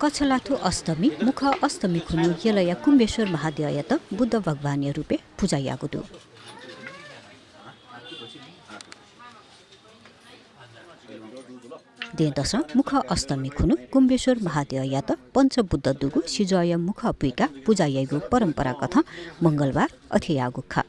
कछलाथु अष्टमी मुख अष्टमी खुनु यलय कुम्बेश्वर महादेवयत बुद्ध भगवान्य रूपे पूजायागुदु देदश मुख अष्टमी खुनु कुम्बेश्वर महादेवयत पञ्चबुद्ध दुगु सिजय मुख पुइका पूजायागु परम्परा कथा मंगलबार अथियागु खा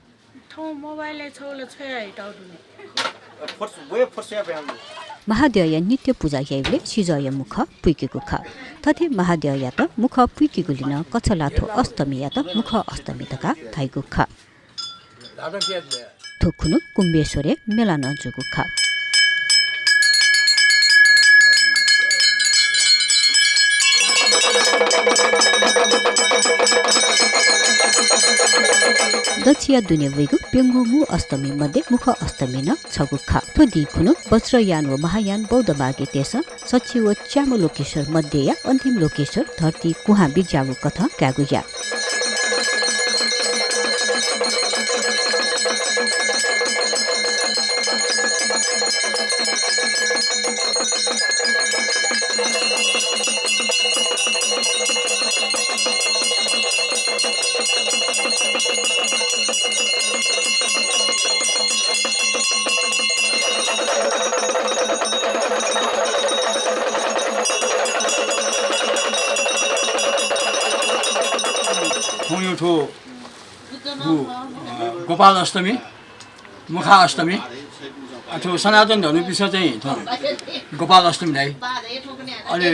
महादेव नित्य पूजा याइले सिजय मुख पुइकेको ख तथे महादेव यात मुख पुइकेको लिन कछलाथो अष्टमी यात मुख अष्टमी तका थाइको ख थोकुनु कुम्बेश्वरे मेला नजुगु ख दक्षिया दुने वेगु पेंगुमु अष्टमी मध्ये मुख अष्टमी न छगु खा थो दिखुनु वज्रयान व महायान बौद्ध मागे तेस सचिव च्याम लोकेश्वर मध्ये या अन्तिम लोकेश्वर धरती कुहा बिजागु कथा कागुया गोपाल अष्टमी मुखा अष्टमी अथवा सनातन धर्म विषय चाहिँ गोपाल अष्टमी दाइ अहिले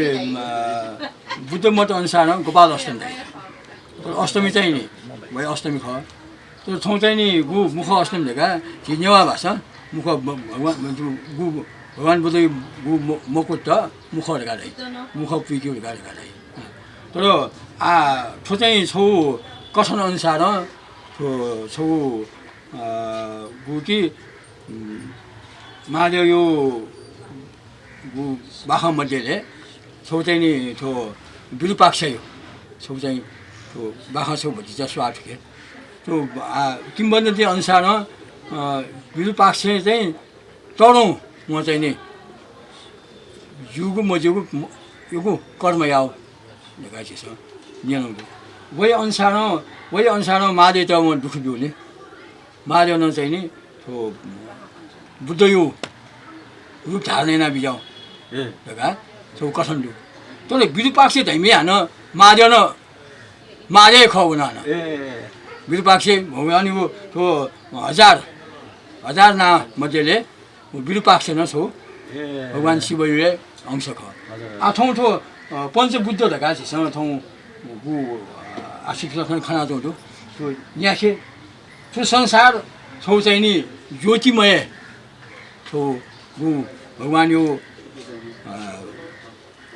बुद्ध मत अनुसार गोपाल अष्टमी दाइ अष्टमी चाहिँ नि भयो अष्टमी ख त्यो ठाउँ चाहिँ नि गु मुख अष्टमी देखा नेवा भाषा मुख भगवान् गु भगवान् बुद्ध गु मकुट मुख गाडै मुख पुइक्यो गाडै गाडै तर ठो चाहिँ छौ कथन अनुसार छौ गुकी महादेव यो गु बाखा मध्येले छौ चाहिँ नि थो विरूपाक्ष यो छौ चाहिँ थो बाखा छौ भति जसो आठके त्यो किम्बदन्ती अनुसार विरूपाक्ष चाहिँ तडौँ म चाहिँ नि युगु मजुगु युगु कर्म याउ लगाइछ नियम वही अनुसार महादेव त म दुःख दिउने महादेव न चाहिँ नि तो बुद्ध यो रूप धार्ने ना बिजाउ लगा तो कथन दु तो विरूपाक्ष धैमे हान महादेव न महादेव खौना न विरूपाक्ष भगवान वो तो हजार ना मध्येले विरूपाक्ष न छौ भगवान शिव यो अंश ख आठौँ ठो पञ्चबुद्ध धका छिसँग ठौँ गु आशिक खाना जो तो यहाँ तो संसार छौ चाहिँ नि ज्योतिमय छौ गु भगवान यो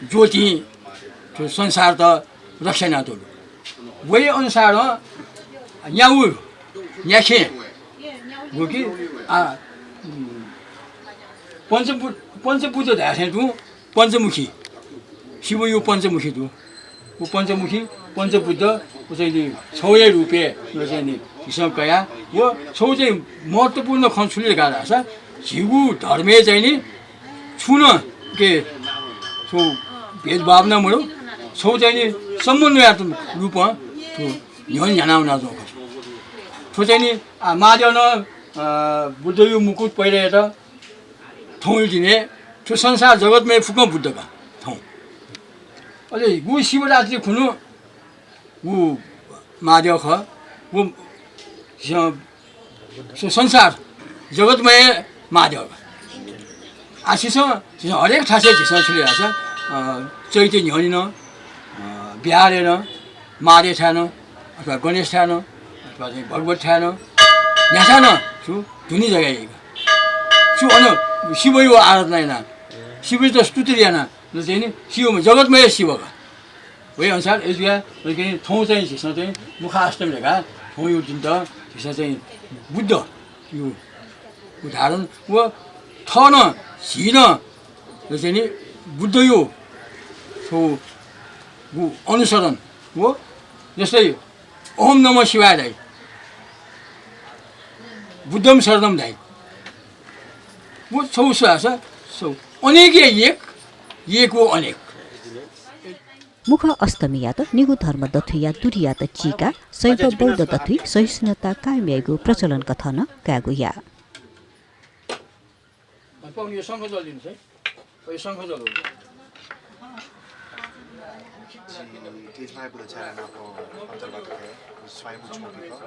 ज्योति तो संसार त रक्षा तो वही अनुसार यहाँ गु कि पञ्चबुद्ध ध्यान तू पञ्चमुखी शिव यो पञ्चमुखी तू वो पञ्चबुद्ध वो चाहिँ छौए रूपे यो चाहिँ नि हिसाब कया वो छौ चाहिँ महत्त्वपूर्ण खन्सुले गाडा छ झिगु धर्मे चाहिँ नि छुन के छौ भेदभाव न मरो छौ चाहिँ नि समन्वयात्मक रूपमा तो न्यान न्यानाउना जो छौ चाहिँ नि महादेव न बुद्ध यो मुकुट पहिरे त ठौँ दिने त्यो संसार जगतमै फुक बुद्धका ठाउँ अझै गु शिवरात्रि खुनु गु महादेव ख गु संसार जगतमय महादेव आशिष हरेक ठासे झिसा छुलिरहेको छ चैते न्यानिन बिहारेन महादेव ठान अथवा गणेश ठान अथवा चाहिँ भगवत ठान यहाँ ठान छु धुनी जग्गा छु अन शिव यो आराधना होइन शिव त स्तुतिरियाना चाहिँ नि शिवमा जगतमय शिवका वही अनुसार यस ठाउँ चाहिँ झिसा चाहिँ मुखाष्टमी ढेका ठाउँ यो दिन त झिसा चाहिँ बुद्ध यो धारण व थन झिन चाहिँ नि बुद्ध यो छौ अनुसरण हो जस्तै ओम नमः शिवाय दाइ बुद्धम शरणम दाइ वो छौ छ अनेक एक हो अनेक मुख अष्टमी या त निगु धर्म दथु या दुरी या त चिका शैव बौद्ध दथु सहिष्णुता कायमेगु प्रचलन कथन कागु या यो शङ्ख जल दिनुहोस् है यो शङ्ख जल हो तेजमाया बुद्ध चरणको अन्तर्गत है स्वयं छोडेको